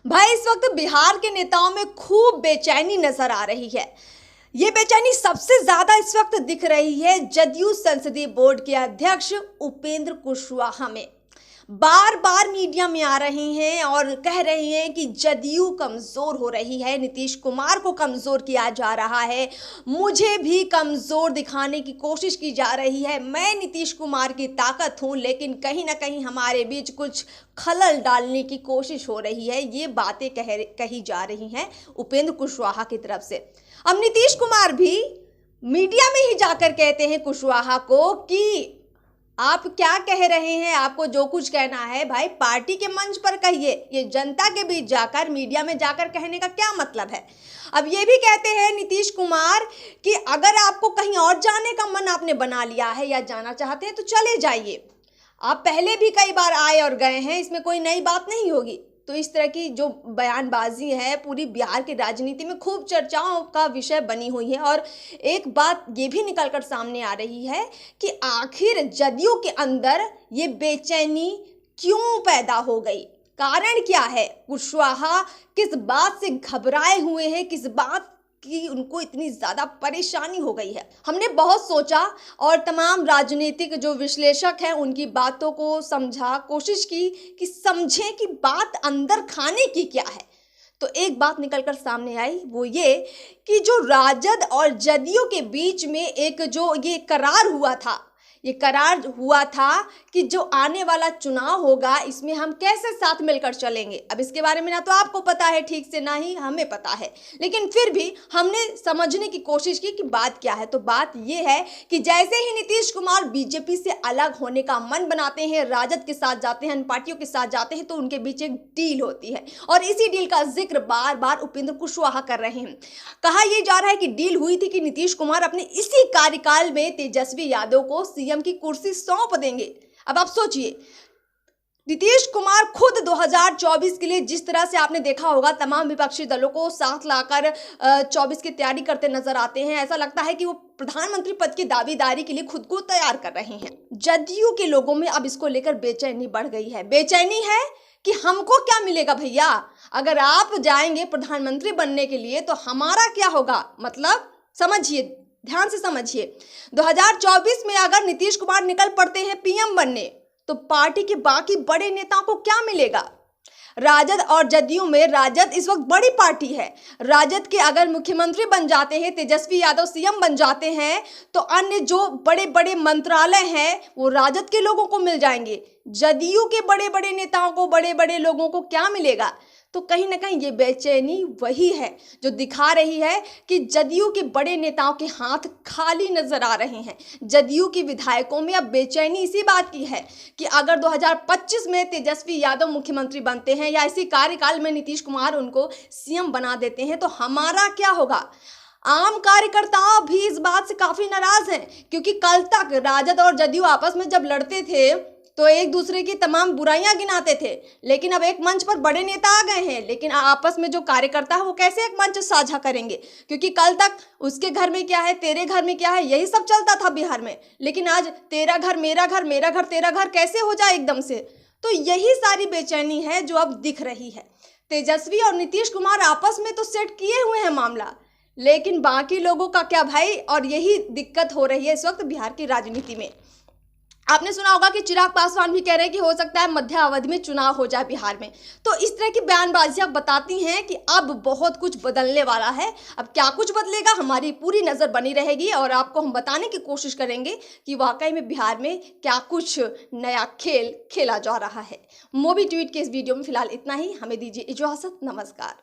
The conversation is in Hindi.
भाई इस वक्त बिहार के नेताओं में खूब बेचैनी नजर आ रही है। ये बेचैनी सबसे ज्यादा इस वक्त दिख रही है जदयू संसदीय बोर्ड के अध्यक्ष उपेंद्र कुशवाहा में। बार बार मीडिया में आ रहे हैं और कह रहे हैं कि जदयू कमजोर हो रही है, नीतीश कुमार को कमजोर किया जा रहा है, मुझे भी कमजोर दिखाने की कोशिश की जा रही है, मैं नीतीश कुमार की ताकत हूं, लेकिन कहीं ना कहीं हमारे बीच कुछ खलल डालने की कोशिश हो रही है। ये बातें कही जा रही हैं उपेंद्र कुशवाहा की तरफ से। अब नीतीश कुमार भी मीडिया में ही जाकर कहते हैं कुशवाहा को कि आप क्या कह रहे हैं, आपको जो कुछ कहना है भाई पार्टी के मंच पर कहिए, ये जनता के बीच जाकर मीडिया में जाकर कहने का क्या मतलब है। अब ये भी कहते हैं नीतीश कुमार कि अगर आपको कहीं और जाने का मन आपने बना लिया है या जाना चाहते हैं तो चले जाइए, आप पहले भी कई बार आए और गए हैं, इसमें कोई नई बात नहीं होगी। तो इस तरह की जो बयानबाजी है पूरी बिहार की राजनीति में खूब चर्चाओं का विषय बनी हुई है। और एक बात ये भी निकलकर सामने आ रही है कि आखिर जदयू के अंदर ये बेचैनी क्यों पैदा हो गई, कारण क्या है, कुशवाहा किस बात से घबराए हुए हैं, किस बात कि उनको इतनी ज़्यादा परेशानी हो गई है। हमने बहुत सोचा और तमाम राजनीतिक जो विश्लेषक हैं उनकी बातों को समझा, कोशिश की कि समझें कि बात अंदर खाने की क्या है। तो एक बात निकलकर सामने आई, वो ये कि जो राजद और जदयू के बीच में एक जो ये करार हुआ था, ये करार हुआ था कि जो आने वाला चुनाव होगा इसमें हम कैसे साथ मिलकर चलेंगे। अब इसके बारे में ना तो आपको पता है ठीक से, ना ही हमें पता है, लेकिन फिर भी हमने समझने की कोशिश की कि बात क्या है। तो बात ये है कि जैसे ही नीतीश कुमार बीजेपी से अलग होने का मन बनाते हैं, राजद के साथ जाते हैं, अन्य पार्टियों के साथ जाते हैं, तो उनके बीच एक डील होती है और इसी डील का जिक्र बार बार उपेंद्र कुशवाहा कर रहे हैं। कहा यह जा रहा है कि डील हुई थी कि नीतीश कुमार अपने इसी कार्यकाल में तेजस्वी यादव को सीएम की कुर्सी सौंप देंगे। अब आप सोचिए, नीतीश कुमार खुद 2024 के लिए जिस तरह से आपने देखा होगा तमाम विपक्षी दलों को साथ लाकर 24 की तैयारी करते नजर आते हैं, ऐसा लगता है कि वो प्रधानमंत्री पद की दावेदारी के लिए खुद को तैयार कर रहे हैं। जदयू के लोगों में अब इसको लेकर बेचैनी बढ़ गई है। बेचैनी है कि हमको क्या मिलेगा भैया, अगर आप जाएंगे प्रधानमंत्री बनने के लिए तो हमारा क्या होगा। मतलब समझिए, ध्यान से समझिए, 2024 में अगर नीतीश कुमार निकल पड़ते हैं पीएम बनने तो पार्टी के बाकी बड़े नेताओं को क्या मिलेगा। राजद और जदयू में राजद इस वक्त बड़ी पार्टी है, राजद के अगर मुख्यमंत्री बन जाते हैं, तेजस्वी यादव सीएम बन जाते हैं, तो अन्य जो बड़े बड़े मंत्रालय हैं वो राजद के लोगों को मिल जाएंगे। जदयू के बड़े बड़े नेताओं को, बड़े बड़े लोगों को क्या मिलेगा। तो कहीं ना कहीं ये बेचैनी वही है जो दिखा रही है कि जदयू के बड़े नेताओं के हाथ खाली नजर आ रहे हैं। जदयू के विधायकों में अब बेचैनी इसी बात की है कि अगर 2025 में तेजस्वी यादव मुख्यमंत्री बनते हैं या इसी कार्यकाल में नीतीश कुमार उनको सीएम बना देते हैं तो हमारा क्या होगा। आम कार्यकर्ता भी इस बात से काफी नाराज हैं, क्योंकि कल तक राजद और जदयू आपस में जब लड़ते थे तो एक दूसरे की तमाम बुराइयां गिनाते थे, लेकिन अब एक मंच पर बड़े नेता आ गए हैं, लेकिन आपस में जो कार्यकर्ता है वो कैसे एक मंच साझा करेंगे, क्योंकि कल तक उसके घर में क्या है, तेरे घर में क्या है, यही सब चलता था बिहार में। लेकिन आज तेरा घर मेरा घर, मेरा घर तेरा घर कैसे हो जाए एकदम से। तो यही सारी बेचैनी है जो अब दिख रही है। तेजस्वी और नीतीश कुमार आपस में तो सेट किए हुए हैं मामला, लेकिन बाकी लोगों का क्या भाई। और यही दिक्कत हो रही है इस वक्त बिहार की राजनीति में। आपने सुना होगा कि चिराग पासवान भी कह रहे हैं कि हो सकता है मध्य अवधि में चुनाव हो जाए बिहार में। तो इस तरह की बयानबाजियां बताती हैं कि अब बहुत कुछ बदलने वाला है। अब क्या कुछ बदलेगा, हमारी पूरी नज़र बनी रहेगी और आपको हम बताने की कोशिश करेंगे कि वाकई में बिहार में क्या कुछ नया खेल खेला जा रहा है। मोबी ट्वीट के इस वीडियो में फिलहाल इतना ही, हमें दीजिए इजाज़त, नमस्कार।